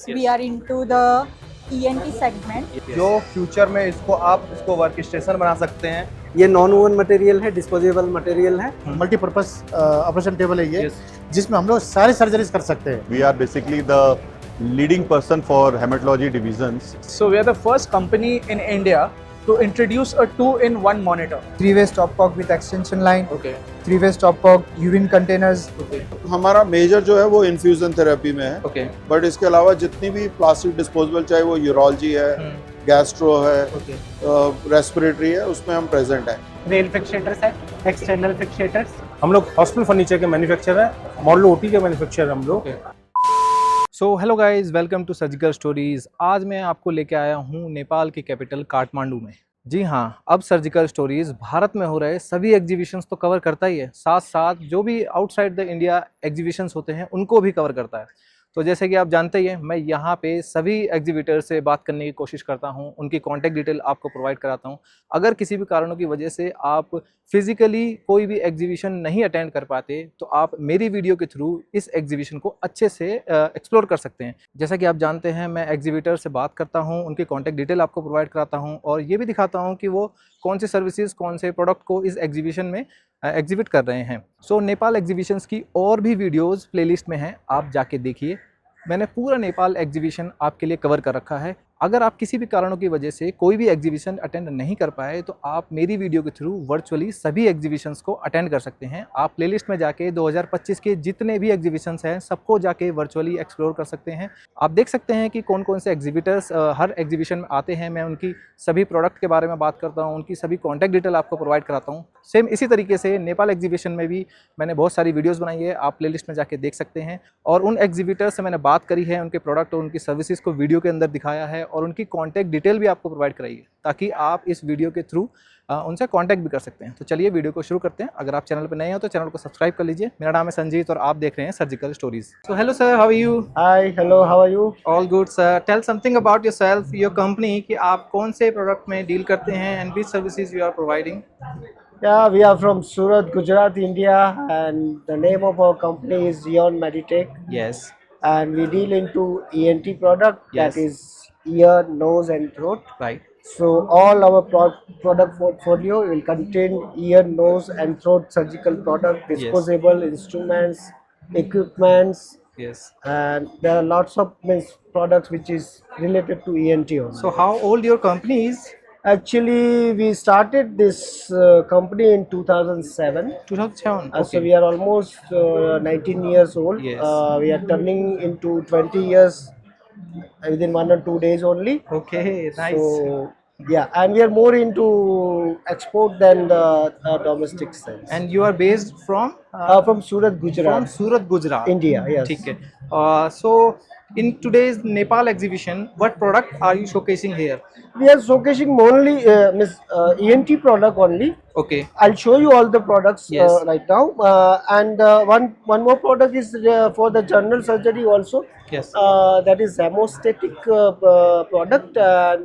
We are into the ENT segment. जो future में इसको वर्क स्टेशन बना सकते हैं। ये नॉन ओवन मटेरियल है, डिस्पोजेबल मटेरियल है। मल्टीपर्पज ऑपरेशन टेबल है ये, जिसमें हम लोग सारे सर्जरीज कर सकते हैं। We are basically the leading person for hematology divisions. So we are the first company in India to introduce a 2-in-1 monitor. 3-way stopcock with extension line. Okay. 3-way stopcock, urine containers. हमारा major जो है वो infusion therapy में है, Okay. But इसके अलावा जितनी भी प्लास्टिक डिस्पोजेबल, चाहे वो यूरोलॉजी है, गैस्ट्रो है, रेस्पिरेटरी है, उसमें हम प्रेजेंट हैं। रेल फिक्सेटर्स है, एक्सटर्नल फिक्सेटर्स। हम लोग हॉस्पिटल फर्नीचर के मैन्युफैक्चरर हैं, मॉडल ओटी के मैन्युफैक्चरर हम लोग। So hello guys, welcome to surgical stories. आज मैं आपको लेके आया हूँ नेपाल की कैपिटल काठमांडू में। जी हाँ, अब सर्जिकल स्टोरीज भारत में हो रहे सभी एग्जीबिशंस तो कवर करता ही है, साथ साथ जो भी आउटसाइड द इंडिया एग्जीबिशंस होते हैं उनको भी कवर करता है। तो जैसे कि आप जानते ही हैं, मैं यहाँ पे सभी एग्जीबिटर से बात करने की कोशिश करता हूँ, उनकी कॉन्टैक्ट डिटेल आपको प्रोवाइड कराता हूँ। अगर किसी भी कारणों की वजह से आप फिजिकली कोई भी एग्जीबिशन नहीं अटेंड कर पाते तो आप मेरी वीडियो के थ्रू इस एग्जीबिशन को अच्छे से एक्सप्लोर कर सकते हैं। जैसा कि आप जानते हैं, मैं एग्जीबिटर से बात करता हूँ, उनकी कॉन्टैक्ट डिटेल आपको प्रोवाइड कराता हूँ और ये भी दिखाता हूँ कि वो कौन से सर्विसेज, कौन से प्रोडक्ट को इस एग्जीबिशन में एग्जिबिट कर रहे हैं। सो नेपाल एग्जीबिशंस की और भी वीडियोज़ प्लेलिस्ट में हैं, आप जाके देखिए। मैंने पूरा नेपाल एग्जीबिशन आपके लिए कवर कर रखा है। अगर आप किसी भी कारणों की वजह से कोई भी एग्जीबिशन अटेंड नहीं कर पाए तो आप मेरी वीडियो के थ्रू वर्चुअली सभी एग्जीबिशंस को अटेंड कर सकते हैं। आप प्लेलिस्ट में जाके 2025 के जितने भी एग्जीबिशंस हैं सबको जाके वर्चुअली एक्सप्लोर कर सकते हैं। आप देख सकते हैं कि कौन कौन से एग्जीबिटर्स हर एग्जीबिशन में आते हैं। मैं उनकी सभी प्रोडक्ट के बारे में बात करता हूँ, उनकी सभी कॉन्टैक्ट डिटेल आपको प्रोवाइड कराता हूँ। सेम इसी तरीके से नेपाल एग्जीबिशन में भी मैंने बहुत सारी वीडियोज़ बनाई है, आप प्लेलिस्ट में जाके देख सकते हैं। और उन एग्जीबिटर्स से मैंने बात करी है, उनके प्रोडक्ट और उनकी सर्विसेज को वीडियो के अंदर दिखाया है और उनकी कॉन्टैक्ट डिटेल भी आपको प्रोवाइड कराई है, ताकि आप इस वीडियो के थ्रू उनसे कांटेक्ट भी कर सकते हैं। तो चलिए वीडियो को शुरू करते हैं। अगर आप चैनल पर नए हो तो चैनल को सब्सक्राइब कर लीजिए। मेरा नाम है संजीत और आप देख रहे हैं surgical stories. So hello sir, how are you? Hi, hello, how are you? All good sir. Tell something about yourself, your company, कि आप कौन से प्रोडक्ट में डील करते हैं and which services you are providing. Yeah, we are from Surat, Gujarat, India, and the name of our company is Eon Meditech, yes and we deal into ENT product, Yes. that is ear, nose, and throat. Right. So all our product portfolio will contain ear, nose, and throat surgical product, disposable instruments, equipments, yes. and there are lots of products which is related to ENT only. So how old your company is? Actually, we started this company in 2007. 2007। So we are almost 19 years old. Yes. We are turning into 20 years within 1 or 2 days only. Okay, nice. So yeah, and we are more into export than the domestic sales. And you are based from From Surat, Gujarat, फ्रॉम Surat, Gujarat, India. Yes. ठीक है। सो in today's Nepal exhibition, what product are you showcasing here? We are showcasing only ENT product only. Okay. I'll show you all the products Yes. right now. And one more product is for the general surgery also. Yes. That is hemostatic product.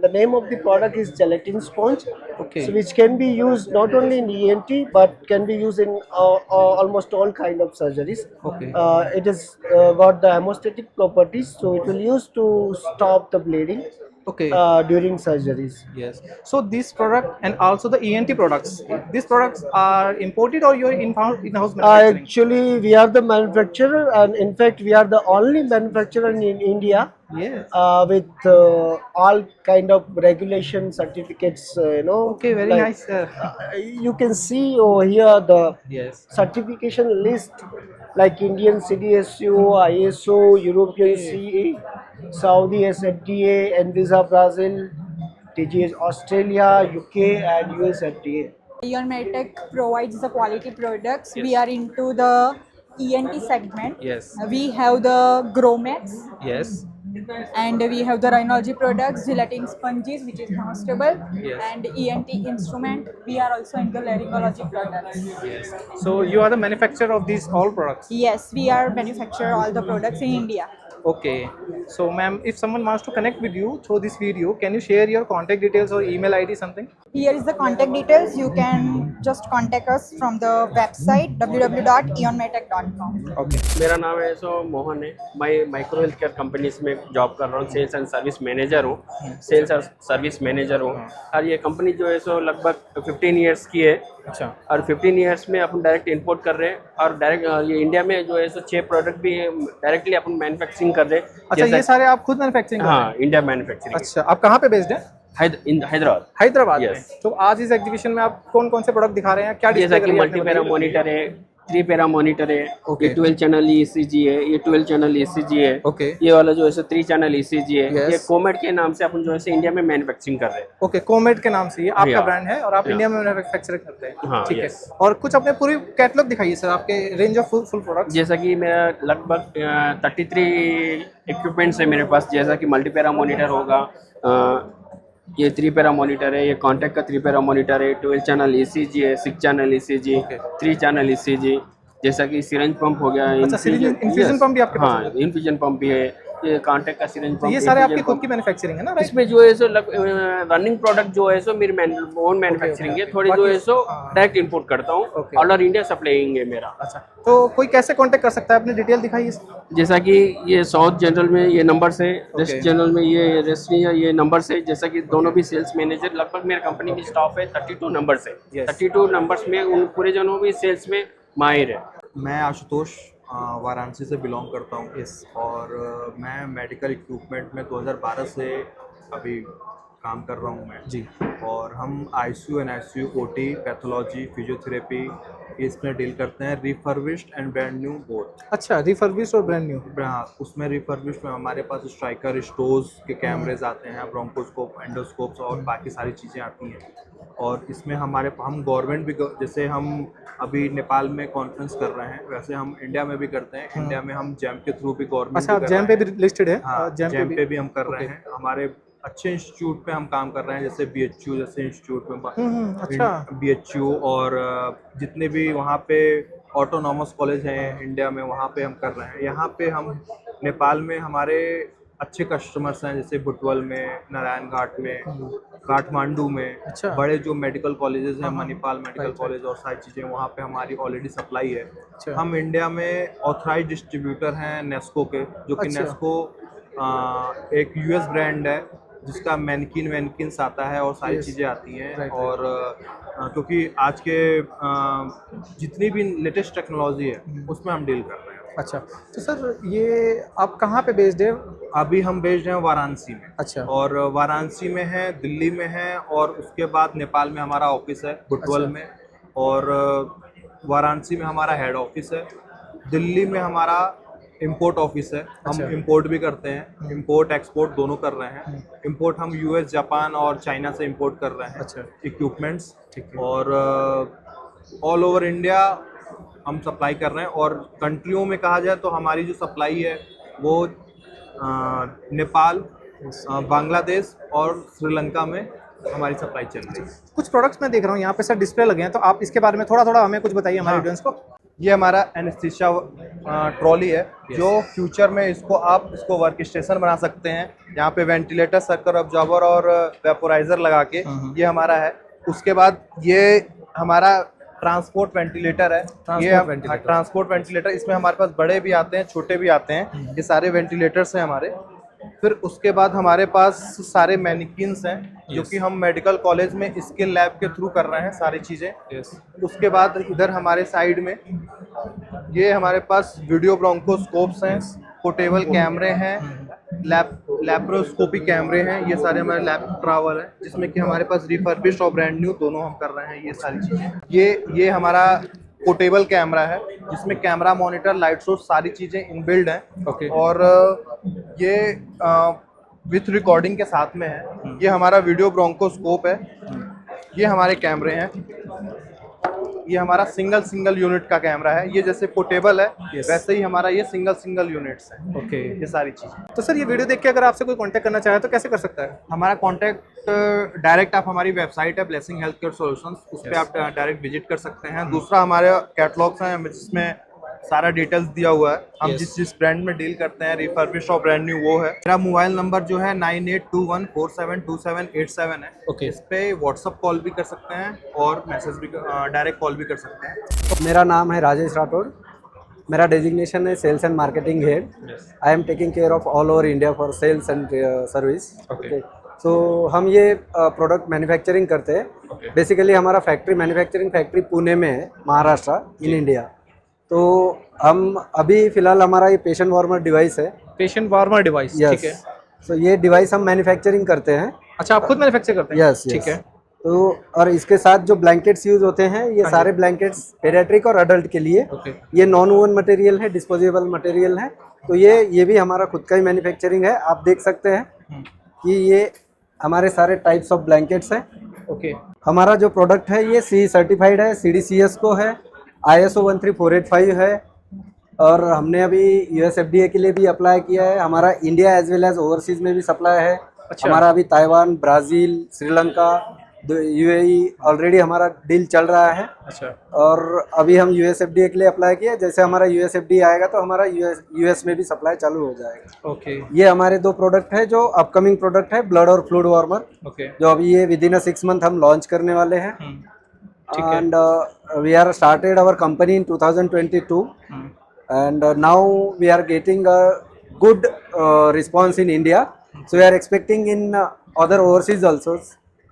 The name of the product is gelatin sponge. Okay. So which can be used not only in ENT but can be used in almost all kind of surgeries. Okay. It has got the hemostatic properties, so it will use to stop the bleeding. Okay. During surgeries. Yes. So this product and also the ENT products, these products are imported or you're in-house manufacturing? Actually, we are the manufacturer, and in fact, we are the only manufacturer in India Yes. with all kind of regulation certificates. Okay, very like, nice, sir. You can see over here the Yes. certification list, like Indian CDSU, ISO, European CE, Saudi SFDA, Anvisa Brazil, TGS Australia, UK, and US FDA. Eon Meditech provides the quality products. We are into the ENT segment. Yes. We have the Gromax, Yes. and we have the rhinology products, gelatin sponges, which is comestible, Yes. and ENT instrument. We are also into laryngology products. Yes. So you are the manufacturer of these all products. Yes, we are manufacture all the products in India. Okay. So ma'am, if someone wants to connect with you through this video, can you share your contact details or email ID something? Here is the contact details. You can just contact us from the website www.eonmetech.com. Okay. मेरा नाम है सो मोहन है। मैं micro health care companies में job कर रहा हूँ, sales and service manager हूँ, सेल्स और सर्विस मैनेजर हूँ। और ये कंपनी जो है सो लगभग 15 ईयर्स की है। अच्छा। और 15 ईयर्स में अपन डायरेक्ट इंपोर्ट कर रहे हैं और डायरेक्ट ये इंडिया में जो है सो 6 प्रोडक्ट भी डायरेक्टली अपन मैन्युफैक्चरिंग कर रहे हैं। अच्छा, ये सारे आप खुद मैन्युफैक्चरिंग कर रहे हैं? हाँ, इंडिया मैन्युफैक्चरिंग। अच्छा, आप कहाँ पे बेस्ड हैं? हैदराबाद। हैदराबाद में। Yes. तो आज इस एग्जीबिशन में आप कौन कौन से प्रोडक्ट दिखा रहे हैं, क्या जैसा डिस्प्ले कि करेंगे? मल्टीपैरा मॉनिटर है, 3 पैरा मॉनिटर है, Okay. ये 12 चैनल ECG है, ये 12 चैनल ECG है, Okay. ये वाला जो है सो 3 चैनल ECG है। Yes. ये कोमेट के नाम से अपन जो है सो इंडिया में मैन्युफैक्चरिंग कर रहे हैं। ओके, कोमेट के नाम से ये आपका Yeah. ब्रांड है और आप Yeah. इंडिया में मैन्युफैक्चर करते हैं। हाँ, ठीक है। yes. और कुछ अपने पूरी कैटलॉग दिखाइए सर, आपके रेंज ऑफ फुल प्रोडक्ट्स। जैसा कि मेरा लगभग 33 इक्विपमेंट्स है मेरे पास, जैसा कि मल्टीपैरा मॉनिटर होगा, ये 3 पैरा मॉनिटर है, ये कॉन्टैक्ट का 3 पैरा मॉनिटर है, 12 चैनल ECG है, 6 चैनल ECG, 3 चैनल ECG, जैसा कि सिरेंज पंप हो गया। अच्छा, इन्फ्यूजन पंप भी आपके पास है? हाँ, इन्फ्यूजन पंप भी है, ये कॉन्टैक्ट का सिरेंज तो पंप। ये सारे आपकी खुद की मैन्युफैक्चरिंग है ना, राइट? इसमें जो है सो रनिंग प्रोडक्ट जो है सो मेरी ओन मैन्युफैक्चरिंग है, थोड़ी जो है सो डायरेक्ट इंपोर्ट करता हूँ, ऑल ओवर इंडिया सप्लाइंग है मेरा। अच्छा, तो कोई कैसे कांटेक्ट कर सकता है, अपनी डिटेल दिखाइए। जैसा कि ये साउथ जनरल में ये नंबर से, वेस्ट जनरल में ये रेस्ट ये नंबर से, जैसा कि दोनों भी सेल्स मैनेजर, लगभग मेरे कंपनी में स्टाफ है 32 नंबर से। 32 नंबर्स में उन पूरे जनों भी सेल्स में माहिर है। मैं आशुतोष वाराणसी से बिलोंग करता हूँ। और मैं मेडिकल इक्विपमेंट में 2012 से अभी काम कर रहा हूँ मैं जी। और हम ICU, NICU, OT, pathology, physiotherapy इसमें डील करते हैं, refurbished and brand new both. अच्छा, रिफर्बिश्ड और ब्रांड न्यू। हाँ, उसमें रिफर्बिश्ड में हमारे पास स्ट्राइकर, स्टोज के कैमरेज आते हैं, ब्रोंकोस्कोप, एंडोस्कोप्स और बाकी सारी चीज़ें आती हैं। और इसमें हम गवर्नमेंट भी, जैसे हम अभी नेपाल में कॉन्फ्रेंस कर रहे हैं, वैसे हम इंडिया में भी करते हैं। इंडिया में हम जैम के थ्रू भी गवर्नमेंट। अच्छा, आप जैम पे भी लिस्टेड है? हाँ, जैम पे भी हम कर रहे हैं। हमारे अच्छे इंस्टीट्यूट पे हम काम कर रहे हैं, जैसे BHU जैसे इंस्टीट्यूट में। अच्छा। BHU और जितने भी वहाँ पे ऑटोनॉमस कॉलेज हैं इंडिया में, वहाँ पे हम कर रहे हैं। यहाँ पे हम नेपाल में हमारे अच्छे कस्टमर्स हैं, जैसे बुटवल में, नारायण घाट में, काठमांडू में। अच्छा। बड़े जो मेडिकल कॉलेजेस हैं, मणिपाल मेडिकल कॉलेज और सारी चीज़ें, वहाँ पे हमारी ऑलरेडी सप्लाई है। अच्छा। हम इंडिया में ऑथराइज डिस्ट्रीब्यूटर हैं नेस्को के, जो कि अच्छा। नेस्को एक US ब्रांड है, जिसका मैनकिन्स आता है और सारी चीज़ें आती हैं। और क्योंकि आज के जितनी भी लेटेस्ट टेक्नोलॉजी है उसमें हम डील कर रहे हैं। अच्छा, तो सर ये आप कहाँ पे बेस्ड है? अभी हम बेस्ड हैं वाराणसी में। अच्छा। और वाराणसी में है, दिल्ली में है, और उसके बाद नेपाल में हमारा ऑफिस है, बुटवल में। और वाराणसी में हमारा हेड ऑफिस है। दिल्ली में हमारा इंपोर्ट ऑफिस है। हम इंपोर्ट भी करते हैं, इंपोर्ट एक्सपोर्ट दोनों कर रहे हैं। इंपोर्ट हम US, जापान और चाइना से इंपोर्ट कर रहे हैं। अच्छा। इक्विपमेंट्स। और ऑल ओवर इंडिया हम सप्लाई कर रहे हैं। और कंट्रियों में कहा जाए तो हमारी जो सप्लाई है वो नेपाल, बांग्लादेश और श्रीलंका में हमारी सप्लाई चल रही है। कुछ प्रोडक्ट्स मैं देख रहा हूँ यहाँ पे सर डिस्प्ले लगे हैं, तो आप इसके बारे में थोड़ा हमें कुछ बताइए हमारे ऑडियंस को। ये हमारा एनेस्थीसिया ट्रॉली है, जो फ्यूचर में इसको वर्क स्टेशन बना सकते हैं। यहाँ पे वेंटिलेटर, सर्कल ऑब्जॉर्बर और वेपोराइजर लगा के ये हमारा है। उसके बाद ये हमारा ट्रांसपोर्ट वेंटिलेटर है। ट्रांसपोर्ट वेंटिलेटर, इसमें हमारे पास बड़े भी आते हैं, छोटे भी आते हैं। ये सारे वेंटिलेटर्स हैं हमारे। फिर उसके बाद हमारे पास सारे मैनिकिन्स हैं, जो कि हम मेडिकल कॉलेज में स्किल लैब के थ्रू कर रहे हैं सारी चीज़ें। उसके बाद इधर हमारे साइड में ये हमारे पास वीडियो ब्रोंकोस्कोप्स हैं, पोर्टेबल कैमरे हैं, लैप्रोस्कोपी कैमरे हैं। ये सारे हमारे लैब ट्रैवल है, जिसमें कि हमारे पास रिफर्बिश्ड और ब्रांड न्यू दोनों हम कर रहे हैं। ये सारी चीज़ें, ये हमारा पोर्टेबल कैमरा है, जिसमें कैमरा, मॉनिटर, लाइट सोर्स सारी चीज़ें इनबिल्ड हैं। और ये विथ रिकॉर्डिंग के साथ में है। ये हमारा वीडियो ब्रोंकोस्कोप है। ये हमारे कैमरे हैं। ये हमारा सिंगल यूनिट का कैमरा है। ये जैसे पोर्टेबल है, वैसे ही हमारा ये सिंगल यूनिट्स है। ओके। ये सारी चीज़ें। तो सर ये वीडियो देख के अगर आपसे कोई कांटेक्ट करना चाहे तो कैसे कर सकता है? हमारा कांटेक्ट डायरेक्ट, आप हमारी वेबसाइट है ब्लेसिंग हेल्थ केयर सॉल्यूशंस, उस पर आप डायरेक्ट विजिट कर सकते हैं। दूसरा हमारे कैटलॉग्स हैं, जिसमें सारा डिटेल्स दिया हुआ है। हम जिस ब्रांड में डील करते हैं, रिफर्बिश्ड और ब्रांड न्यू, वो है। मेरा मोबाइल नंबर जो है 9821472787 है। ओके। इस पे व्हाट्सअप कॉल भी कर सकते हैं और मैसेज भी, डायरेक्ट कॉल भी कर सकते हैं। मेरा नाम है राजेश राठौर। मेरा डेजिग्नेशन है sales and marketing head. I am taking care of all over India for sales and service. Okay, so हम ये प्रोडक्ट मैन्युफैक्चरिंग करते हैं। बेसिकली हमारा फैक्ट्री मैन्युफैक्चरिंग फैक्ट्री पुणे में है, महाराष्ट्र इन इंडिया। तो हम अभी फिलहाल हमारा ये पेशेंट वार्मर डिवाइस है। पेशेंट वार्मर डिवाइस, ठीक है। सो ये डिवाइस हम मैन्युफैक्चरिंग करते हैं। अच्छा, आप खुद मैन्युफैक्चर करते हैं? यस, ठीक है। तो और इसके साथ जो ब्लैंकेट्स यूज होते हैं ये सारे ब्लैंकेट्स पेडियाट्रिक और अडल्ट के लिए। ये नॉन वोवन मटेरियल है, डिस्पोजेबल मटेरियल है। तो ये भी हमारा खुद का ही मैन्युफैक्चरिंग है। आप देख सकते हैं कि ये हमारे सारे टाइप्स ऑफ ब्लैंकेट्स हैं। ओके, हमारा जो प्रोडक्ट है ये CE सर्टिफाइड है, CDCS को है, ISO 13485 है, और हमने अभी US FDA के लिए भी अप्लाई किया है। हमारा India as well as overseas में भी सप्लाई है। अच्छा। हमारा अभी Taiwan, Brazil, Sri Lanka, UAE already हमारा डील चल रहा है। अच्छा। और अभी हम US FDA के लिए अप्लाई किया। जैसे हमारा US FDA आएगा तो हमारा US में भी सप्लाई चालू हो जाएगा। ओके, ये हमारे 2 प्रोडक्ट है जो अपकमिंग प्रोडक्ट है, ब्लड और फ्लूइड वार्मर। ओके, जो अभी ये विद इन 6 मंथ हम लॉन्च करने वाले हैं। And we are started our company in 2022, and now we are getting a good response in India. So we are expecting in other overseas also.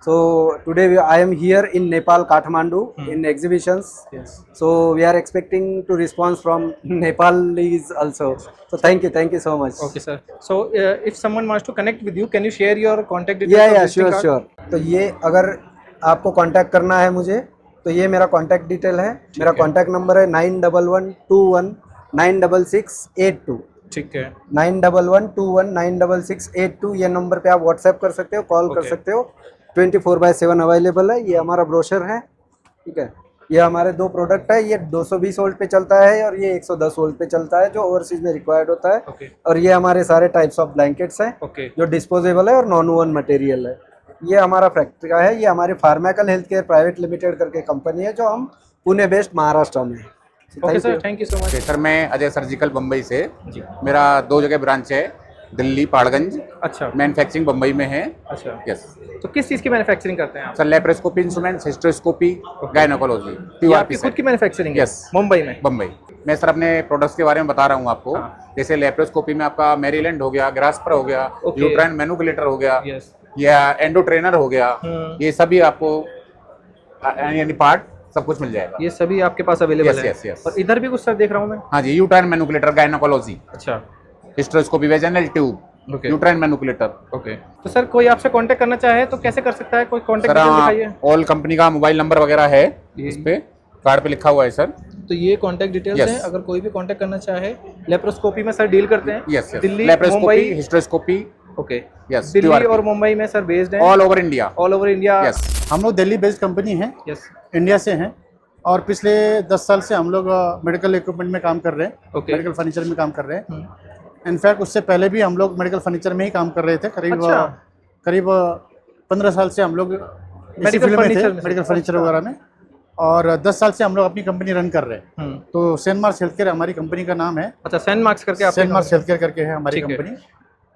So today I am here in Nepal, Kathmandu in exhibitions. Yes. So we are expecting to response from Nepalese also. So thank you so much. Okay sir. So if someone wants to connect with you, can you share your contact details? Yeah, sure. तो ये अगर आपको contact करना है मुझे, तो ये मेरा कांटेक्ट डिटेल है। मेरा कांटेक्ट नंबर है 9111219668। ठीक है, 9111219668। ये नंबर पे आप व्हाट्सएप कर सकते हो, कॉल कर सकते हो। 24/7 अवेलेबल है। ये हमारा ब्रोशर है, ठीक है। ये हमारे 2 प्रोडक्ट है। ये 220 वोल्ट पे चलता है और ये 110 वोल्ट पे चलता है, जो ओवरसीज में रिक्वायर्ड होता है। और ये हमारे सारे टाइप्स ऑफ ब्लैंकेट्स हैं जो डिस्पोजेबल है और नॉन वोवन मटेरियल है। ये हमारा फैक्ट्री का है। ये हमारे फार्मेकल हेल्थ केयर प्राइवेट लिमिटेड करके कंपनी है, जो हम पुणे बेस्ड महाराष्ट्र में है। Okay sir, thank you so much. Sir मैं अजय सर्जिकल बम्बई से। मेरा 2 जगह ब्रांच है, दिल्ली पहाड़गंज। अच्छा। मैन्युफैक्चरिंग बम्बई में है। अच्छा। यस। तो किस चीज़ की मैन्युफैक्चरिंग करते हैं आप? Sir laparoscopy instruments, hysteroscopy, gynaecology. ये आपकी खुद की मैन्युफैक्चरिंग है? यस, मुंबई में। बम्बई। मैं सर अपने प्रोडक्ट्स के बारे में बता रहा हूँ आपको। जैसे लेप्रोस्कोपी में आपका मैरीलैंड हो गया, ग्रास्पर हो गया, यूट्राइन मैनुकुलेटर हो गया, या एंडो ट्रेनर हो गया। ये सभी आपको यानी पार्ट सब कुछ मिल जाएगा। ये सभी आपके पास अवेलेबल है? यस। और इधर भी कुछ सर देख रहा हूँ मैं। हाँ जी, यूट्राइन मैनुकुलेटर, गायनोकोलॉजी। अच्छा। Hysteroscopy, vaginal tube, uterine manipulator. Okay, तो सर कोई आपसे कांटेक्ट करना चाहे तो कैसे कर सकता है? कोई कांटेक्ट दिखाइए। ऑल कंपनी का मोबाइल नंबर वगैरह है, इस पे कार्ड पे लिखा हुआ है सर। तो ये कांटेक्ट डिटेल्स हैं, अगर कोई भी कांटेक्ट करना चाहे। लेप्रोस्कोपी में सर डील करते हैं? Yes, Delhi, laparoscopy, hysteroscopy. Okay, yes. Delhi और मुंबई में सर बेस्ड है? All over India. All over India. Yes. हम लोग दिल्ली बेस्ड कंपनी है। यस। इंडिया से हैं और पिछले 10 साल से हम लोग मेडिकल इक्विपमेंट में काम कर रहे हैं। मेडिकल फर्नीचर में काम कर रहे हैं। इनफैक्ट उससे पहले भी हम लोग मेडिकल फर्नीचर में ही काम कर रहे थे। करीब 15 साल से हम लोग इसी फील्ड में थे, मेडिकल फर्नीचर वगैरह में। और 10 साल से हम लोग अपनी कंपनी रन कर रहे हैं। तो सेंट मार्क्स हेल्थ केयर हमारी कंपनी का नाम है। अच्छा, सेंट मार्क्स करके? सेंट मार्क्स हेल्थ केयर करके है हमारी कंपनी।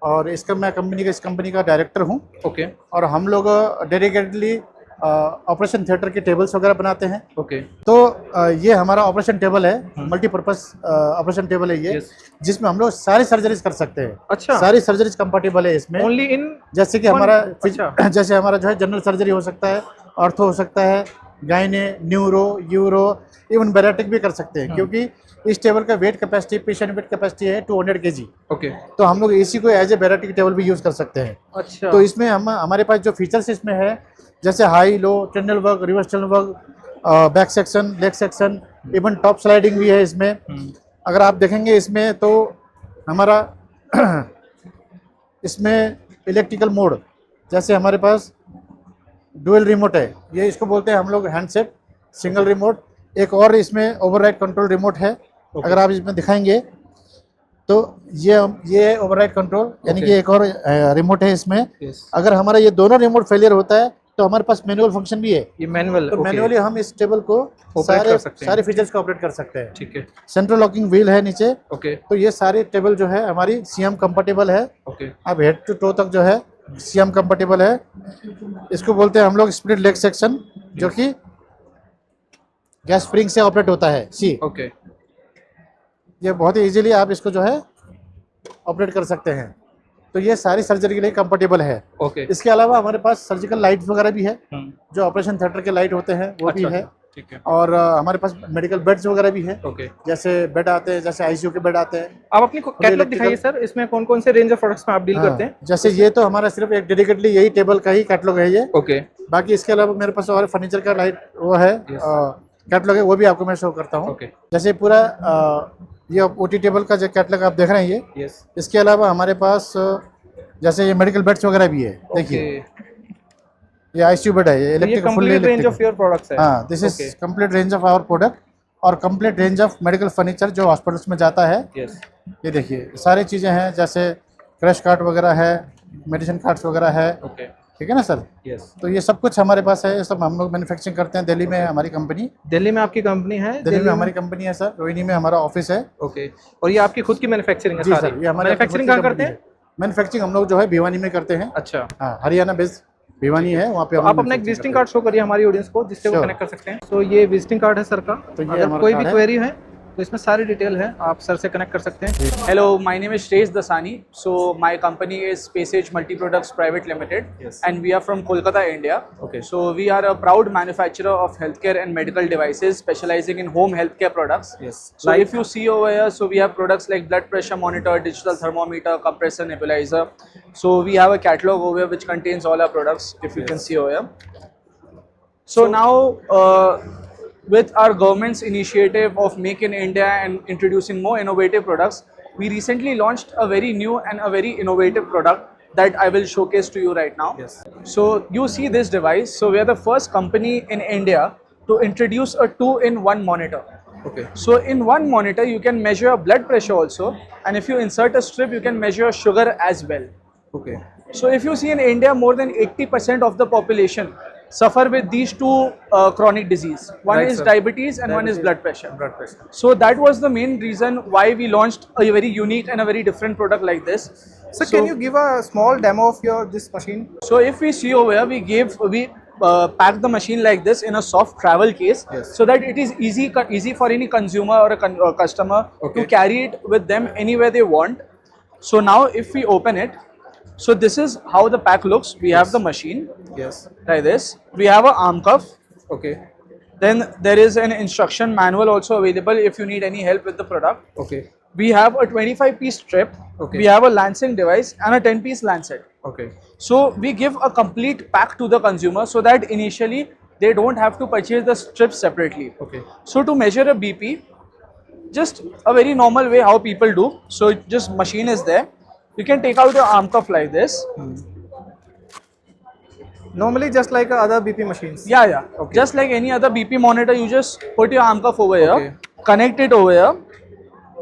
और मैं इस कंपनी का डायरेक्टर हूँ। ओके। और हम लोग डेडिकेटली ऑपरेशन थिएटर के टेबल्स वगैरह बनाते हैं। ओके। तो ये हमारा ऑपरेशन टेबल है, मल्टीपर्पज ऑपरेशन टेबल है ये, जिसमें हम लोग सारी सर्जरीज कर सकते हैं। अच्छा। सारी सर्जरीज कंफर्टेबल है इसमें। ओनली इन जैसे कि हमारा जैसे हमारा जो है जनरल सर्जरी हो सकता है, ऑर्थो हो सकता है, गायने, न्यूरो, यूरो, इवन बैरेटिक भी कर सकते हैं। क्योंकि इस टेबल का wait capacity, patient wait capacity है 200 kg। ओके। तो हम लोग इसी को एज ए बैरेटिक टेबल भी यूज कर सकते हैं। अच्छा। तो इसमें हमारे पास जो फीचर्स इसमें है, जैसे high, low, Trendelenburg, reverse Trendelenburg, back section, leg section, even top sliding भी है इसमें। अगर आप देखेंगे इसमें तो हमारा इसमें इलेक्ट्रिकल मोड, जैसे हमारे पास डुअल रिमोट है, ये इसको बोलते हैं हम लोग हैंडसेट, सिंगल रिमोट। एक और इसमें ओवरराइड कंट्रोल रिमोट है। अगर आप इसमें दिखाएंगे तो ये ओवरराइड कंट्रोल यानी कि एक और रिमोट है इसमें। अगर हमारा ये दोनों रिमोट फेलियर होता है तो हमारे पास मैनुअल फंक्शन भी है। ये मैनुअल, तो मैनुअली हम इस टेबल को सारे फीचर्स को ऑपरेट कर सकते हैं। ठीक है। सेंट्रल लॉकिंग व्हील है नीचे। ओके। तो ये सारे टेबल जो है हमारी सीएम कंफर्टेबल है। ओके। अब हेड टू टो तक जो है सीएम कंफर्टेबल है। इसको बोलते हैं हम लोग स्प्लिट लेग सेक्शन, जो कि गैस स्प्रिंग से ऑपरेट होता है। सी। ओके। ये बहुत ही इजीली आप इसको जो है ऑपरेट कर सकते हैं। तो ये सारी सर्जरी के लिए कंफर्टेबल है। ओके। इसके अलावा हमारे पास सर्जिकल लाइट्स वगैरह भी है, जो ऑपरेशन थिएटर के लाइट होते हैं वो भी है। ठीक है। और हमारे पास मेडिकल बेड्स वगैरह भी है। ओके। जैसे बेड आते हैं, जैसे आईसीयू के बेड आते हैं। आप अपनी कैटलॉग दिखाइए सर, इसमें कौन कौन से रेंज ऑफ प्रोडक्ट्स में आप डील करते हैं? जैसे ये तो हमारा सिर्फ एक डेडिकेटली यही टेबल का ही कैटलॉग है ये। ओके। बाकी इसके अलावा मेरे पास और फर्नीचर का लाइट वो है कैटलॉग है, वो भी आपको मैं शो करता हूँ। ओके। जैसे पूरा ये ओटी टेबल का जो कैटलॉग आप देख रहे हैं ये। इसके अलावा हमारे पास जैसे ये मेडिकल बेड्स वगैरह भी है। देखिए ये आईसीयू बेड है, ये electric fully range of your products है। हाँ, this is complete range of our product और complete range of medical furniture जो हॉस्पिटल्स में जाता है। ये देखिए सारी चीज़ें हैं, जैसे क्रश कार्ट वगैरह है, मेडिसिन कार्ड्स वगैरह है। ठीक है ना सर? तो ये सब कुछ हमारे पास है, ये सब हम लोग मैन्युफैक्चरिंग करते हैं। दिल्ली में हमारी कंपनी। दिल्ली में आपकी कंपनी है? दिल्ली में हमारी कंपनी है सर, रोहिणी में हमारा ऑफिस है। ओके। और ये आपकी खुद की मैन्युफैक्चरिंग है? जी सर, ये हमारे मैन्युफैक्चरिंग कहाँ करते हैं? मैन्युफैक्चरिंग हम लोग जो है भिवानी में करते हैं। अच्छा। हाँ, हरियाणा बेस्ड भिवानी है, वहाँ पे आप अपना एक विजिटिंग कार्ड शो करिए हमारी ऑडियंस को, जिससे वो कनेक्ट कर सकते हैं। तो ये विजिटिंग कार्ड है सर का। तो ये अगर कोई भी क्वेरी है तो इसमें सारी डिटेल है, आप सर से कनेक्ट कर सकते हैं। Hello, my name is Shreyas Dasani. So my company is Space Age Multi Products Private Limited, and we are from Kolkata, India. Okay. So we are a proud manufacturer of healthcare and medical devices, specializing in home healthcare products. So if you see over here, so we have products like blood pressure monitor, digital thermometer, compressor, nebulizer. So we have a catalog over here which contains all our products. If you can see over here. So now. With our government's initiative of Make in India and introducing more innovative products, we recently launched a very new and a very innovative product that I will showcase to you right now. So you see this device. So we are the first company in India to introduce a 2-in-1 monitor. Okay. So in one monitor you can measure blood pressure also, and if you insert a strip you can measure sugar as well. Okay. So if you see in India, more than 80% of the population suffer with these two chronic disease. One is diabetes and one is blood pressure. So that was the main reason why we launched a very unique and a very different product like this. So can you give a small demo of this machine? So if we see over here, we pack the machine like this in a soft travel case, so that it is easy for any consumer or a customer to carry it with them anywhere they want. So now if we open it, so this is how the pack looks. We have the machine. Like this. We have an arm cuff. Okay. Then there is an instruction manual also available if you need any help with the product. Okay. We have a 25-piece strip. Okay. We have a lancing device and a 10-piece lancet. Okay. So we give a complete pack to the consumer so that initially they don't have to purchase the strips separately. Okay. So to measure a BP, just a very normal way how people do. So just machine is there. You can take out your arm cuff like this. Normally just like other BP machines. Yeah. Okay. Just like any other BP monitor, you just put your arm cuff over here, connect it over here,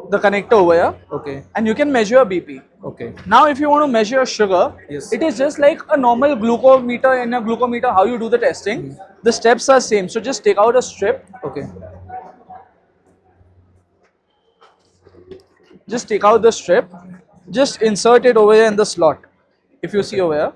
the connector over here, okay, and you can measure BP. Okay. Now if you want to measure sugar, it is just like a normal glucometer. In a glucometer, how you do the testing, the steps are same. So just take out a strip. Okay. Just take out the strip. Just insert it over here in the slot. If you see over here.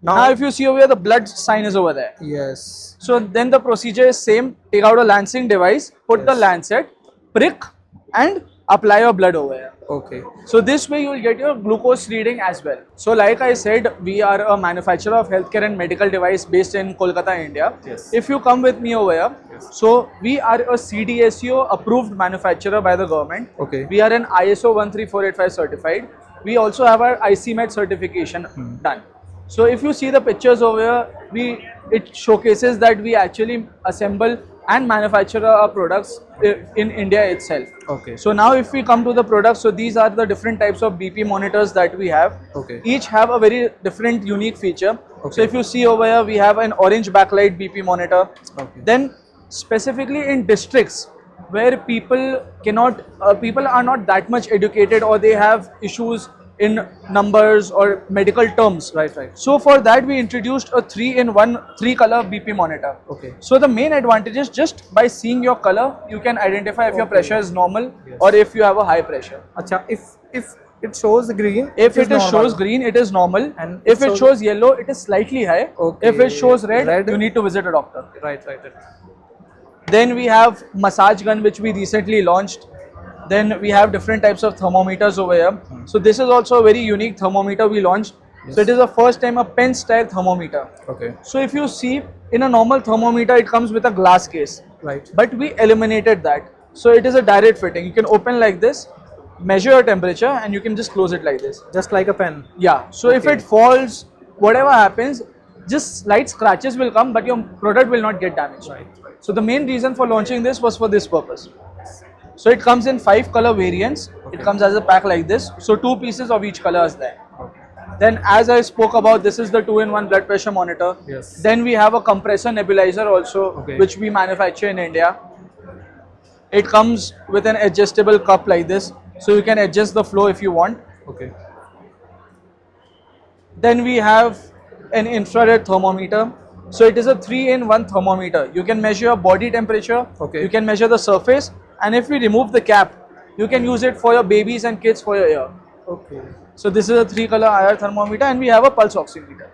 Now if you see over here, the blood sign is over there. Yes. So then the procedure is same. Take out a lancing device, put the lancet, prick, and apply your blood over here. Okay. So this way you will get your glucose reading as well. So like I said, we are a manufacturer of healthcare and medical device based in Kolkata, India. If you come with me over here, so we are a CDSCO approved manufacturer by the government. Okay. We are an ISO 13485 certified. We also have our ICMET certification done. So if you see the pictures over here, it showcases that we actually assemble and manufacture our products in India itself. Okay. So now if we come to the products, so these are the different types of BP monitors that we have. Okay. Each have a very different unique feature. So if you see over here, we have an orange backlight BP monitor. Okay. Then specifically in districts where people are not that much educated, or they have issues in numbers or medical terms. Right. So for that we introduced a 3-in-1 3-color BP monitor. Okay. So the main advantage is just by seeing your color, you can identify if your pressure is normal or if you have a high pressure. Acha, if it shows green, if it shows green, it is normal, and if it shows yellow, it is slightly high. Okay. If it shows red, you need to visit a doctor. Right. Then we have massage gun, which we recently launched. Then we have different types of thermometers over here. So this is also a very unique thermometer we launched. So it is the first time a pen style thermometer. Okay. So if you see, in a normal thermometer it comes with a glass case. Right. But we eliminated that. So it is a direct fitting. You can open like this, measure your temperature, and you can just close it like this. Just like a pen. Yeah. So if it falls, whatever happens, just slight scratches will come, but your product will not get damaged. Right. So the main reason for launching this was for this purpose. So it comes in 5 color variants. It comes as a pack like this. So 2 pieces of each color is there. Then as I spoke about, this is the 2-in-1 blood pressure monitor. Yes. Then we have a compressor nebulizer also, which we manufacture in India. It comes with an adjustable cup like this. So you can adjust the flow if you want. Okay. Then we have an infrared thermometer. So it is a 3-in-1 thermometer. You can measure your body temperature. Okay. You can measure the surface. And if we remove the cap, you can use it for your babies and kids for your ear. Okay. So this is a 3-color IR thermometer, and we have a pulse oximeter.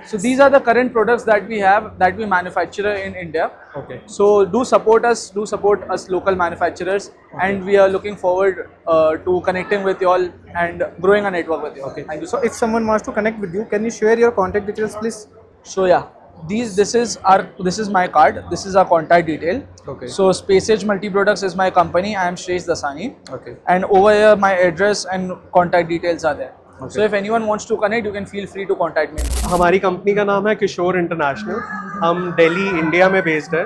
So these are the current products that we have, that we manufacture in India. Okay. So do support us local manufacturers, and we are looking forward to connecting with you all and growing a network with you. Okay. Thank you. So if someone wants to connect with you, can you share your contact details, please? So yeah, this is my card. This is our contact detail. Okay. So Space Age Multi Products is my company. I am Shresh Dasani. Okay. And over here my address and contact details are there. Okay. So if anyone wants to connect, you can feel free to contact me. हमारी company का नाम है किशोर international. हम Delhi India में based है,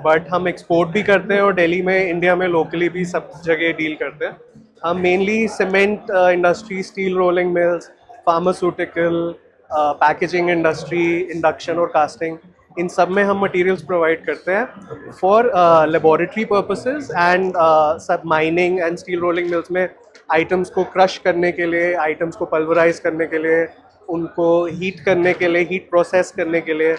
but हम export भी करते हैं और दिल्ली में इंडिया में लोकली भी सब जगह डील करते हैं. हम mainly cement industry, steel rolling mills, pharmaceutical, packaging industry, induction और कास्टिंग, इन सब में हम मटेरियल्स प्रोवाइड करते हैं फॉर लेबोरेटरी पर्पसेस एंड सब mining and steel rolling mills में आइटम्स को क्रश करने के लिए, आइटम्स को पल्वराइज करने के लिए, उनको हीट करने के लिए, हीट प्रोसेस करने के लिए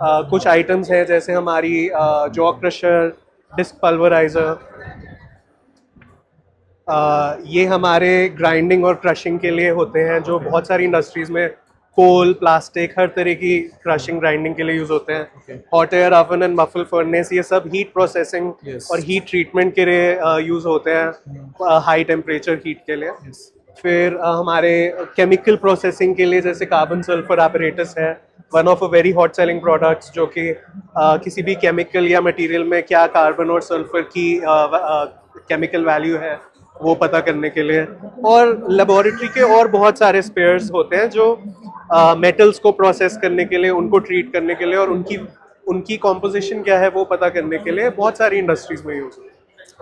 कुछ आइटम्स हैं जैसे हमारी जॉ क्रशर, डिस्क पल्वराइज़र. ये हमारे ग्राइंडिंग और क्रशिंग के लिए होते हैं, जो बहुत सारी इंडस्ट्रीज़ में कोल, प्लास्टिक, हर तरह की क्रशिंग ग्राइंडिंग के लिए यूज़ होते हैं. Hot air oven and muffle furnace, ये सब हीट प्रोसेसिंग और हीट ट्रीटमेंट के लिए यूज़ होते हैं, हाई टेम्परेचर हीट के लिए. फिर हमारे केमिकल प्रोसेसिंग के लिए जैसे कार्बन सल्फर एपरेटस है, one of a very hot selling products, जो कि किसी भी केमिकल या मटेरियल में क्या कार्बन और सल्फर की केमिकल वैल्यू है वो पता करने के लिए. और लेबोरेटरी के और बहुत सारे स्पेयर्स होते हैं जो मेटल्स को प्रोसेस करने के लिए, उनको ट्रीट करने के लिए और उनकी कॉम्पोजिशन क्या है वो पता करने के लिए बहुत सारी इंडस्ट्रीज में यूज होती है.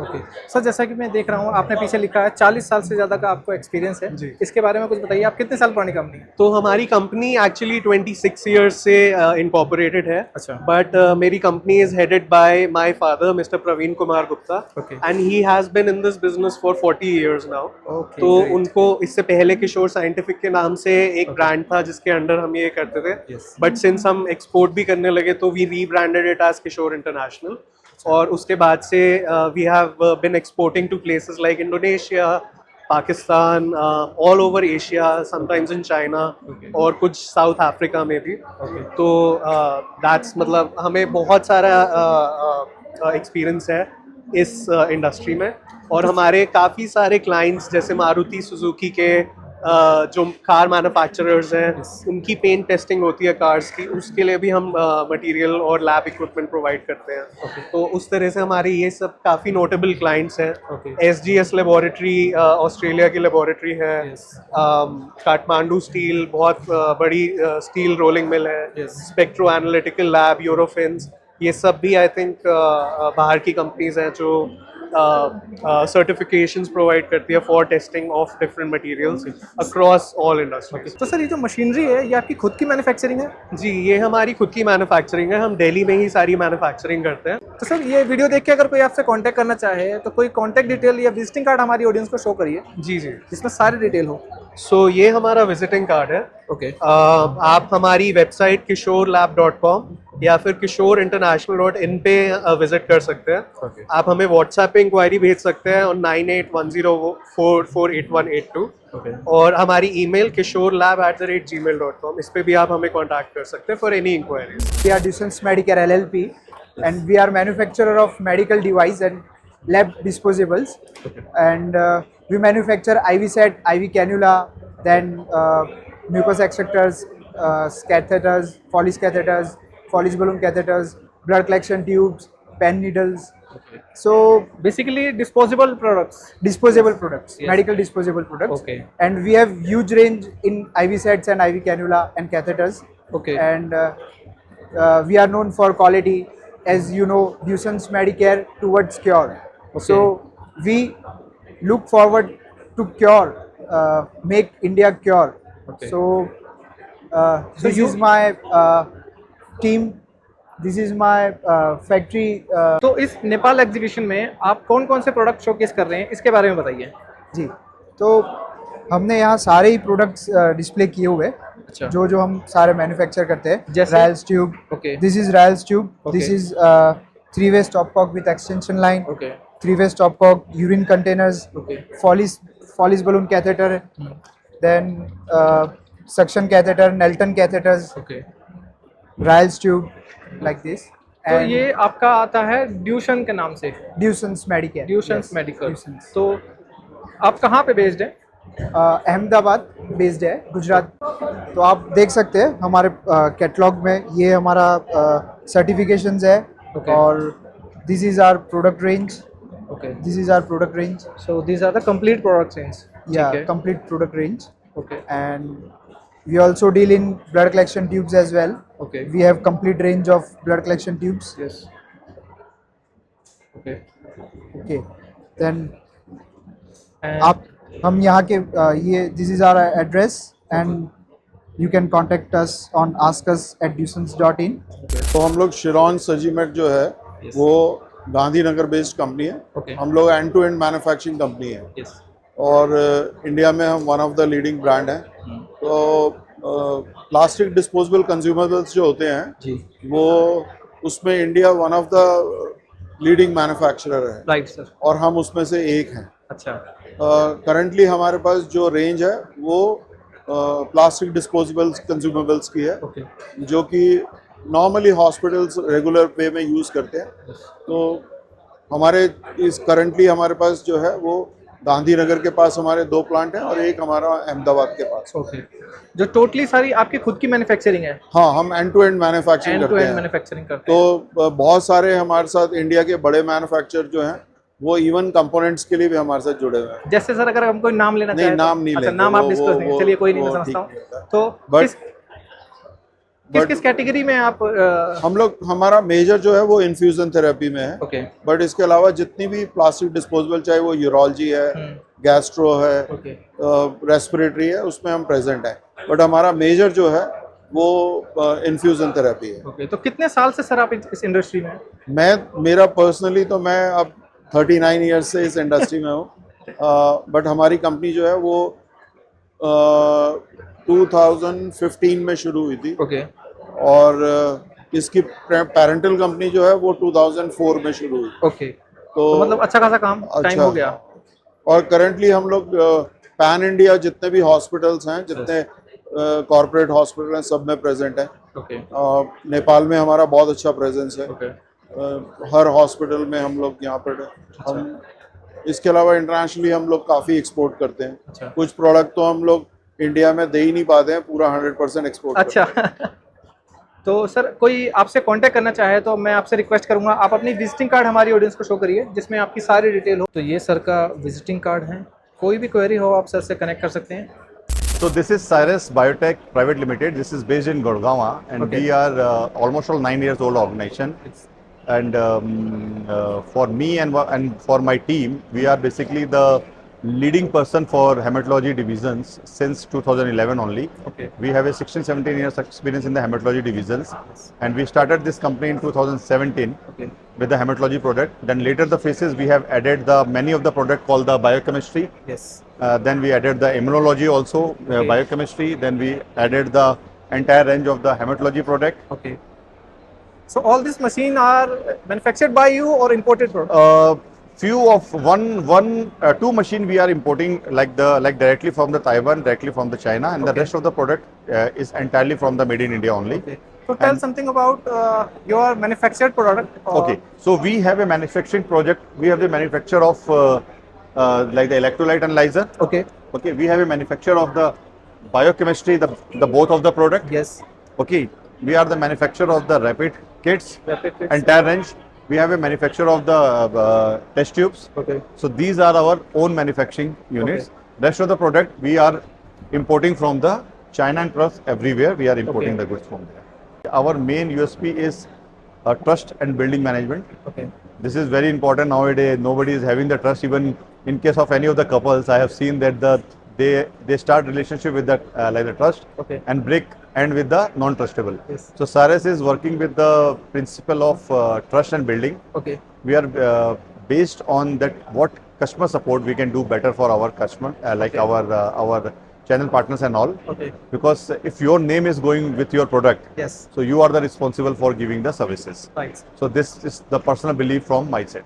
ओके सर, जैसा कि मैं देख रहा हूँ आपने पीछे लिखा है 40 साल से ज़्यादा का आपको एक्सपीरियंस है जी. इसके बारे में कुछ बताइए, आप कितने साल पुरानी कंपनी है? तो हमारी कंपनी एक्चुअली 26 ईयर्स से इनकॉर्पोरेटेड है. अच्छा. बट मेरी company is headed by my father mister Praveen Kumar Gupta, and he has been in this business for 40 years now. तो उनको इससे पहले किशोर साइंटिफिक के नाम से एक ब्रांड था जिसके अंडर हम ये करते थे, बट सिंस हम एक्सपोर्ट भी करने लगे तो we rebranded it as Kishore international. और उसके बाद से we have been exporting to places like Indonesia, Pakistan, all over Asia, sometimes in China और कुछ साउथ अफ्रीका में भी. तो दैट्स मतलब हमें बहुत सारा एक्सपीरियंस है इस इंडस्ट्री में. और हमारे काफ़ी सारे क्लाइंट्स जैसे मारुति सुजुकी के जो कार मैन्युफैक्चरर्स हैं, उनकी पेंट टेस्टिंग होती है कार्स की, उसके लिए भी हम मटेरियल और लैब इक्विपमेंट प्रोवाइड करते हैं. तो उस तरह से हमारे ये सब काफ़ी नोटेबल क्लाइंट्स हैं. SGS लेबोरेटरी ऑस्ट्रेलिया की लेबोरेटरी है. काठमांडू स्टील बहुत बड़ी स्टील रोलिंग मिल है. स्पेक्ट्रो एनालिटिकल लैब, यूरोफिन्स, ये सब भी आई थिंक बाहर की कंपनीज हैं जो सर्टिफिकेशंस प्रोवाइड करती है for testing of different materials across all industries. तो सर ये जो मशीनरी है ये आपकी खुद की मैन्युफैक्चरिंग है? जी, ये हमारी खुद की मैन्युफैक्चरिंग है. हम दिल्ली में ही सारी मैन्युफैक्चरिंग करते हैं. तो सर ये वीडियो देख के अगर कोई आपसे कांटेक्ट करना चाहे तो कोई कांटेक्ट डिटेल या विजिटिंग कार्ड हमारी ऑडियंस को शो करिए. जी जी, जिसमें सारी डिटेल हो. सो ये हमारा विजिटिंग कार्ड है. ओके. आप हमारी वेबसाइट kishoreLab.com या फिर kishoreInternational.in पे विजिट कर सकते हैं. आप हमें व्हाट्सएप पे इंक्वायरी भेज सकते हैं और 9810448182. और हमारी ईमेल kishoreLab@gmail.com, इस पे भी आप हमें कांटेक्ट कर सकते हैं for any enquiries. We are Distance Medicare LLP and we are manufacturer of medical device and lab disposables, and we manufacture IV set, IV cannula, then mucus extractors, catheters, Foley's catheters, Foley's balloon catheters, blood collection tubes, pen needles. So basically disposable products. Disposable products, Yes. medical disposable products. Okay. And we have huge range in IV sets and IV cannula and catheters. Okay. And we are known for quality, as you know, Duson's Medicare towards cure. Okay. So we look forward to cure, make India cure. Okay. So this you- is my team. This is my factory. तो इस Nepal exhibition में आप कौन कौन से product showcase कर रहे हैं, इसके बारे में बताइए। जी, तो हमने यहाँ सारे ही प्रोडक्ट्स डिस्प्ले किए हुए हैं। अच्छा। जो जो हम सारे मैन्युफैक्चर करते हैं, जैसे? Royals tube, Okay. This is Royals tube, Okay. This is 3-way stop cock with extension line, Okay. 3-way stop cock, urine containers, Okay. Foley's balloon catheter, then suction catheter, Nelton catheters, Okay. Royals tube, like this. तो ये आपका आता है Duchenne के नाम से, ड्यूसन्स Medicare, ड्यूशंस medical. तो आप कहाँ पे बेस्ड हैं? अहमदाबाद बेस्ड है, गुजरात। तो आप देख सकते हैं हमारे कैटलॉग में ये हमारा सर्टिफिकेशंस है। Okay. और this is our product range, Okay. This is our product range, So these are the complete product range. या ठीक है। Complete product range. Okay. And we also deal in blood collection tubes as well. Okay. We have complete range of blood collection tubes. Yes. Okay. Okay. Then And आप हम यहाँ के ये this is our address and you can contact us on askus@dusons.in. तो हम लोग शिरॉन सजीमेट जो है वो गांधीनगर बेस्ड कंपनी है। Okay. हम लोग end to end manufacturing company है yes. और इंडिया में हम one of the leading brand हैं। तो प्लास्टिक डिस्पोजेबल कंज्यूमेबल्स जो होते हैं जी। वो उसमें India one of the leading manufacturer है Right sir. और हम उसमें से एक हैं। अच्छा। करंटली हमारे पास जो रेंज है वो प्लास्टिक डिस्पोजेबल्स कंज्यूमेबल्स की है। Okay. जो कि नॉर्मली हॉस्पिटल्स रेगुलर वे में यूज़ करते हैं। तो हमारे इस करंटली हमारे पास जो है वो गांधीनगर के पास हमारे 2 प्लांट हैं और एक हमारा अहमदाबाद के पास। Okay. जो टोटली सारी आपकी खुद की मैन्युफैक्चरिंग है? हाँ, हम end to end manufacturing end to करते एंड हैं। मैन्युफैक्चरिंग करते हैं। तो बहुत सारे हमारे साथ इंडिया के बड़े मैन्युफैक्चरर जो हैं वो इवन कंपोनेंट्स के लिए भी हमारे साथ जुड़े हुए हैं। जैसे सर अगर हम कोई नाम लेना नहीं, चाहें नाम नहीं अच्छा लेते, नाम आप वो- डिस्क्लोज नहीं, वो- चलिए कोई नहीं, मैं वो समझता ठीक हूँ। तो किस कैटेगरी में आप हम लोग हमारा मेजर जो है वो इन्फ्यूजन थेरेपी में है। ओके। बट इसके अलावा जितनी भी प्लास्टिक डिस्पोजेबल, चाहे वो यूरोलॉजी है, गैस्ट्रो है, रेस्पिरेटरी है, उसमें हम प्रेजेंट हैं। बट हमारा मेजर जो है वो इन्फ्यूजन थेरेपी है। ओके। तो कितने साल से सर आप इस इंडस्ट्री में हैं? मेरा पर्सनली तो मैं अब 39 ईयर्स से इस इंडस्ट्री में हूँ। बट हमारी कंपनी जो है वो 2015 में शुरू हुई थी। ओके। और इसकी पेरेंटल कंपनी जो है वो 2004 में शुरू हुई। ओके। तो मतलब अच्छा खासा काम टाइम हो गया। और करंटली हम लोग पैन इंडिया जितने भी हॉस्पिटल्स हैं, जितने कॉर्पोरेट हॉस्पिटल हैं, सब में प्रेजेंट हैं। ओके। नेपाल में हमारा बहुत अच्छा प्रेजेंस है। ओके। हर हॉस्पिटल में हम लोग यहाँ पर हम इसके अलावा इंटरनेशनली हम लोग काफ़ी एक्सपोर्ट करते हैं। अच्छा। कुछ प्रोडक्ट तो हम लोग इंडिया में दे ही नहीं पाते हैं, पूरा 100% एक्सपोर्ट। अच्छा। तो सर कोई आपसे कांटेक्ट करना चाहे तो मैं आपसे रिक्वेस्ट करूंगा आप अपनी विजिटिंग कार्ड हमारी ऑडियंस को शो करिए जिसमें आपकी सारी डिटेल हो। तो ये सर का विजिटिंग कार्ड है, कोई भी क्वेरी हो आप सर से कनेक्ट कर सकते हैं। So this is Cyrus Biotech Private Limited. This is based in Gurgaon, and Okay. we are almost all 9 years old organization. And for me and for my team, we are basically the leading person for hematology divisions since 2011 only. Okay. We have a 16-17 years experience in the hematology divisions, and we started this company in 2017 Okay. with the hematology product. Then later the phases we have added the many of the product called the biochemistry. Yes. Then we added the immunology also, biochemistry. Then we added the entire range of the hematology product. Okay. So all these machine are manufactured by you or imported product? Few of two machine we are importing like directly from the Taiwan, directly from the China, and the rest of the product is entirely from the made in India only. Okay. So tell something about your manufactured product. Okay, so we have a manufacturing project. We have the manufacture of like the electrolyte analyzer. Okay. Okay, we have a manufacture of the biochemistry, the both of the product. Yes. Okay, we are the manufacturer of the rapid kits, entire range. We have a manufacturer of the test tubes. Okay. So these are our own manufacturing units. Rest of the product we are importing from the China and plus everywhere we are importing the goods from there. Our main USP is trust and building management. Okay. This is very important nowadays. Nobody is having the trust. Even in case of any of the couples, I have seen that they start relationship with the like the trust Okay. and break end with the non-trustable. Yes. So Cyrus is working with the principle of trust and building. Okay. We are based on that what customer support we can do better for our customer, like our channel partners and all. Okay. Because if your name is going with your product, Yes. so you are the responsible for giving the services. Right. So this is the personal belief from my side.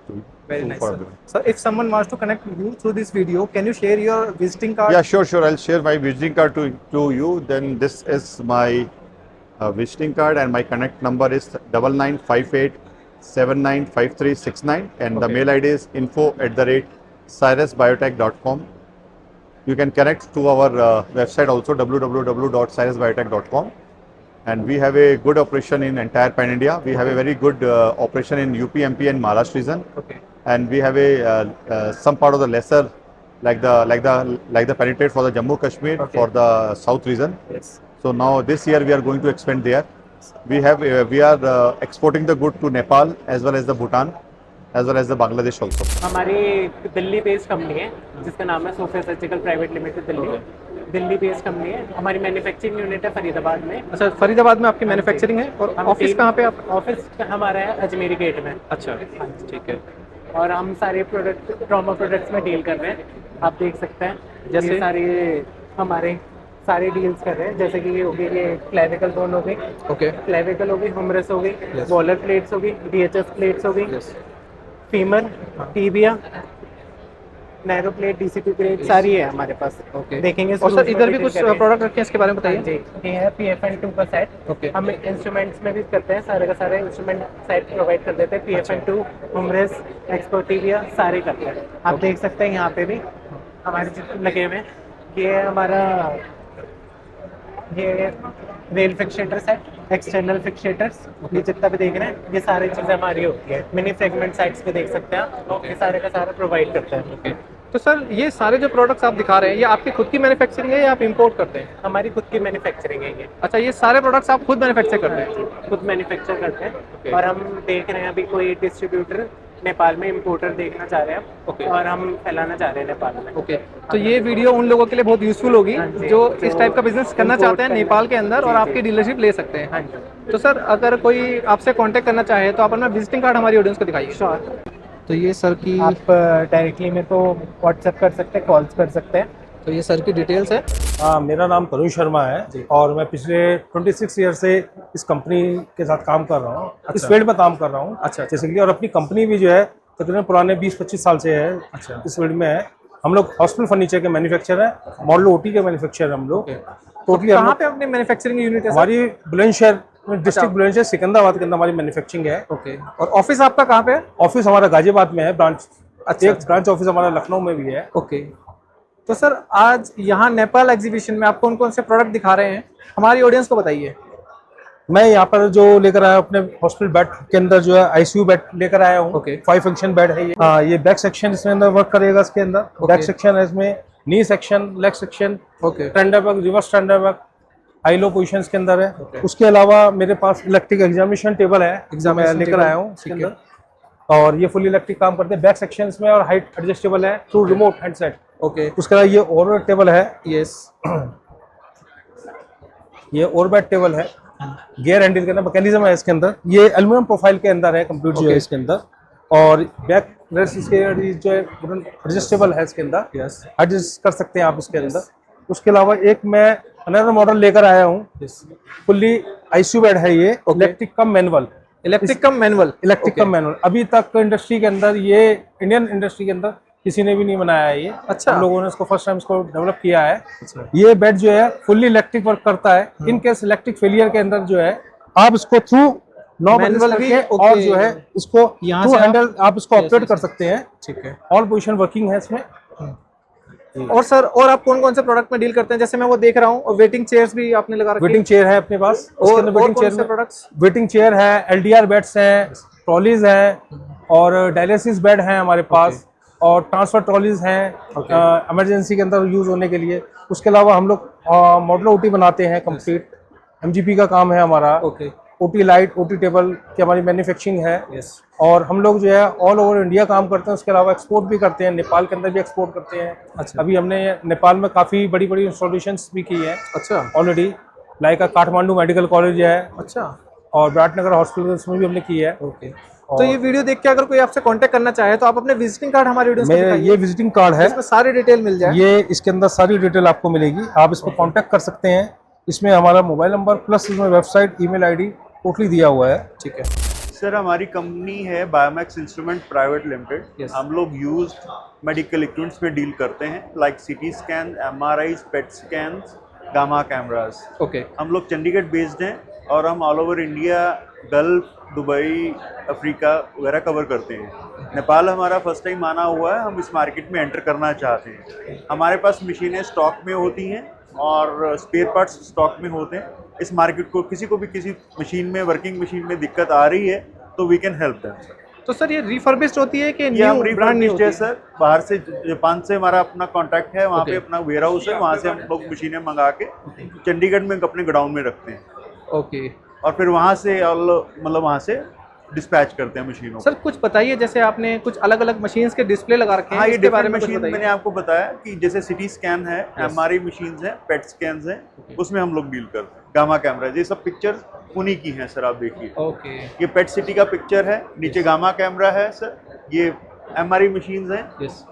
Very nice. for Sir. everyone. So if someone wants to connect with you through this video, can you share your visiting card? Yeah, sure. I'll share my visiting card to you. Then this is my visiting card, and my connect number is 9958795369, and the Okay. mail ID is info@cyrusbiotech.com. You can connect to our website also, www.cyrusbiotech.com. And we have a good operation in entire Pan India. We have a very good operation in UP, MP and Maharashtra region. Okay. And we have a some part of the lesser, like the penetrate for the Jammu Kashmir, Okay. for the south region. Yes. So now this year we are going to expand there. We are exporting the good to Nepal as well as the Bhutan, as well as the Bangladesh also. हमारी Delhi based company है जिसका नाम है Sophia surgical private limited Delhi based company है। हमारी manufacturing unit है फरीदाबाद में। अच्छा, फरीदाबाद में आपकी मैन्युफैक्चरिंग है और हम ऑफिस टीम- कहाँ पे आप? ऑफिस हमारा है अजमेरी गेट में। अच्छा, ठीक है। और हम सारे प्रोडक्ट ट्रॉमा प्रोडक्ट्स में डील कर रहे हैं। आप देख सकते हैं जैसे? ये सारे हमारे सारे डील्स कर रहे हैं। जैसे कि ये हो गई, ये क्लेविकल बोन हो गई, ओके। क्लेविकल हो गई, ह्यूमरस हो गई, Yes. वॉलर प्लेट्स हो गई, डीएचएस प्लेट्स हो गई, femur, tibia, narrow plate, DCP plate सारी है हमारे पास। ओके। देखेंगे और सर इधर भी कुछ प्रोडक्ट रखे हैं, इसके बारे में बताइए। जी, ये है PFN2 का सेट। ओके। हम इंस्ट्रूमेंट्स में भी करते हैं, सारे का सारे इंस्ट्रूमेंट सेट प्रोवाइड कर देते हैं। PFN2, हुमरेस, एक्सपोर्टिविया सारे करते हैं। आप देख सकते हैं यहाँ पे भी हमारे जितने लगे हुए हैं। ये हमारा ये rail fixator set, external fixators, ये जितना भी देख रहे हैं ये सारी चीज़ें हमारी होती है। मिनी फ्रेगमेंट साइट्स पे देख सकते हैं आप, ये सारे का सारा प्रोवाइड करते हैं। ओके। तो सर ये सारे जो प्रोडक्ट्स आप दिखा रहे हैं, ये आपकी खुद की मैन्युफैक्चरिंग है या आप इंपोर्ट करते हैं? हमारी खुद की मैन्युफैक्चरिंग है ये। अच्छा, ये सारे प्रोडक्ट्स आप खुद मैन्युफैक्चर करते हैं? खुद मैन्युफैक्चर करते हैं। और हम देख रहे हैं अभी कोई डिस्ट्रीब्यूटर नेपाल में इंपोर्टर देखना चाह रहे हैं। ओके। और हम फैलाना चाह रहे हैं नेपाल में। ओके। तो ये वीडियो उन लोगों के लिए बहुत यूजफुल होगी हाँ जी। जो तो इस टाइप का बिजनेस करना import चाहते हैं करना- नेपाल के अंदर और जी, आपकी जी। डीलरशिप ले सकते हैं। हाँ जी। तो सर अगर कोई आपसे कांटेक्ट करना चाहे तो आप अपना विजिटिंग कार्ड हमारी ऑडियंस को दिखाइए। श्योर। तो ये सर की आप डायरेक्टली में तो व्हाट्सएप कर सकते हैं, कॉल्स कर सकते हैं। तो ये सर की डिटेल्स है। हाँ, मेरा नाम तरुण शर्मा है और मैं पिछले 26 ईयर से इस कंपनी के साथ काम कर रहा हूँ। इस फील्ड में काम कर रहा हूँ। अच्छा। बेसिकली, और अपनी कंपनी भी जो है तकरीबन पुराने 20-25 साल से है। अच्छा। इस फील्ड में है। हम लोग हॉस्पिटल फर्नीचर के मैन्युफैक्चर है, मॉडल ओटी के मैन्युफैक्चर है हम लोग। टोटली कहाँ पे अपनी मैन्युफैक्चरिंग यूनिट है सर? हमारी बुलंदशहर डिस्ट्रिक्ट बुलंदशहर सिकंदराबाद के अंदर हमारी मैन्युफैक्चरिंग है। ओके। और ऑफिस आपका कहाँ पे है? ऑफिस हमारा गाजियाबाद में है, ब्रांच। अच्छा। एक ब्रांच ऑफिस हमारा लखनऊ में भी है। ओके। तो सर आज यहाँ नेपाल एग्जीबिशन में आप कौन कौन से प्रोडक्ट दिखा रहे हैं, हमारी ऑडियंस को बताइए। मैं यहाँ पर जो लेकर आया अपने हॉस्पिटल बेड के अंदर जो है ICU बेड लेकर आया हूँ। Okay. 5 फंक्शन बेड है ये। हाँ, ये बैक सेक्शन इसके अंदर वर्क करेगा। इसके अंदर बैक सेक्शन है, इसमें knee section, leg section, Trendelenburg, reverse Trendelenburg, high low position के अंदर है। उसके अलावा मेरे पास इलेक्ट्रिक एग्जामिनेशन टेबल है, मैं लेकर आया हूँ इसके अंदर। और ये फुल इलेक्ट्रिक काम करते हैं। बैक सेक्शन में और हाइट एडजस्टेबल है थ्रू रिमोट हैंडसेट। ओके। उसके अलावा ये ओवर टेबल है। यस। ये ओवरबैट टेबल है। गियर हैंडल का मैकेनिज्म है इसके अंदर। ये एल्यूमिनियम प्रोफाइल के अंदर है, कंप्लीट जो है इसके अंदर। और बैक रेस्ट इसके जो है एडजस्टेबल है इसके अंदर। यस, एडजस्ट कर सकते हैं आप इसके अंदर। उसके अलावा एक मैं अनदर मॉडल लेकर आया हूँ, फुल्ली ICU बेड है ये, इलेक्ट्रिक कम मैनुअल। इलेक्ट्रिक कम मैनुअल। इलेक्ट्रिक कम मैनुअल। अभी तक इंडस्ट्री के अंदर, ये इंडियन इंडस्ट्री के अंदर किसी ने भी नहीं बनाया है ये। अच्छा। हम लोगों ने इसको फर्स्ट टाइम इसको डेवलप किया है। ये बेड जो है फुल्ली इलेक्ट्रिक वर्क करता है। इन केस इलेक्ट्रिक फेलियर के अंदर जो है आप इसको थ्रू नॉब Manual भी, करके okay. और जो है इसको यहाँ थ्रू से हैंडल आप इसको Yes, ऑपरेट yes, कर yes. सकते हैं। ठीक है। ऑल पोजीशन वर्किंग है इसमें। और सर, और आप कौन कौन से प्रोडक्ट में डील करते हैं? जैसे मैं वो देख रहा हूँ, और वेटिंग चेयर्स भी आपने लगा रखी वेटिंग चेयर है अपने पास। इसके और अंदर वेटिंग कौन से चेयर प्रोडक्ट्स? वेटिंग चेयर है, एलडीआर बेड्स हैं, ट्रॉलीज हैं और डायलिसिस बेड हैं हमारे पास और ट्रांसफर ट्रॉलीज हैं इमरजेंसी के अंदर यूज होने के लिए। उसके अलावा हम लोग मॉडल ओटी बनाते हैं कंप्लीट। एमजीपी का काम है हमारा। ओटी लाइट, ओटी टेबल की हमारी मैन्युफैक्चरिंग है। और हम लोग जो है ऑल ओवर इंडिया काम करते हैं। उसके अलावा एक्सपोर्ट भी करते हैं, नेपाल के अंदर भी एक्सपोर्ट करते हैं। अच्छा। अभी हमने नेपाल में काफ़ी बड़ी बड़ी इंस्टॉलेशंस भी की हैं। अच्छा। Already like Kathmandu medical college है। अच्छा। और विराटनगर हॉस्पिटल में भी हमने की है। तो ये वीडियो देख के अगर कोई आपसे कांटेक्ट करना चाहे तो आप अपने विजिटिंग कार्ड हमारे वीडियो में मेरा ये विजिटिंग कार्ड है, इसमें सारी डिटेल मिल जाए। ये इसके अंदर सारी डिटेल आपको मिलेगी। आप इस पर कांटेक्ट कर सकते हैं। इसमें हमारा मोबाइल नंबर प्लस इसमें वेबसाइट, ईमेल आईडी टोटली दिया हुआ है। ठीक है सर, हमारी कंपनी है बायोमैक्स इंस्ट्रूमेंट प्राइवेट लिमिटेड। हम लोग यूज्ड मेडिकल इक्विपमेंट्स में डील करते हैं, like CT scan, MRI, PET scan, gamma cameras. Okay. हम लोग चंडीगढ़ बेस्ड हैं और हम all over India, gulf, Dubai, Africa वगैरह कवर करते हैं। नेपाल हमारा फर्स्ट टाइम आना हुआ है, हम इस मार्केट में एंटर करना चाहते हैं। हमारे पास मशीनें स्टॉक में होती हैं और स्पेयर पार्ट्स स्टॉक में होते हैं। इस मार्केट को किसी को भी किसी मशीन में, वर्किंग मशीन में दिक्कत आ रही है तो वी कैन हेल्प देम। तो सर ये रिफर्बिश्ड होती है कि ये न्यू हम ब्रांड न्यू रिफर्बिश्ड है सर। बाहर से जापान से हमारा अपना कॉन्टैक्ट है, वहाँ पे अपना वेयर हाउस है, वहाँ से हम लोग मशीनें मंगा के चंडीगढ़ में अपने गोडाउन में रखते हैं। ओके। और फिर वहाँ से मतलब वहाँ से डिस्पैच करते हैं मशीनों को। सर कुछ बताइए, जैसे आपने कुछ अलग अलग मशीन्स के डिस्प्ले लगा रखे हैं। हाँ, ये इसके बारे डिफरेंट में कुछ मशीन बताइए। मैंने आपको बताया कि जैसे सिटी स्कैन है, एमआरआई मशीन्स हैं, पेट स्कैन्स हैं, उसमें हम लोग डील करते हैं। गामा कैमरा, ये सब पिक्चर उन्हीं की हैं सर, आप देखिए। ओके। ये पेट सिटी का पिक्चर है, नीचे गामा कैमरा है सर, ये एमआरआई मशीन्स हैं। यस।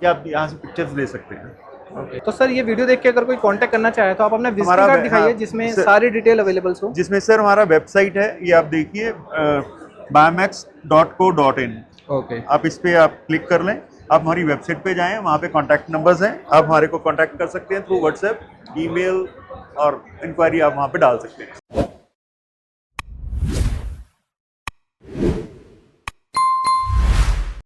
ये आप यहाँ से पिक्चर्स ले सकते हैं। ओके। तो सर ये वीडियो देख के अगर कोई कांटेक्ट करना चाहे तो आप अपना विजिटिंग हमारा कार्ड दिखाइए, हाँ, जिसमें सर- सारी डिटेल अवेलेबल हो। जिसमें सर हमारा वेबसाइट है, ये आप देखिए, biomax.co.in। ओके। आप इस पे आप क्लिक कर लें, आप हमारी वेबसाइट पे जाएं, वहाँ पे कॉन्टैक्ट नंबर्स हैं, आप हमारे को कॉन्टैक्ट कर सकते हैं थ्रू व्हाट्सएप, ईमेल और इंक्वायरी आप वहाँ पे डाल सकते हैं।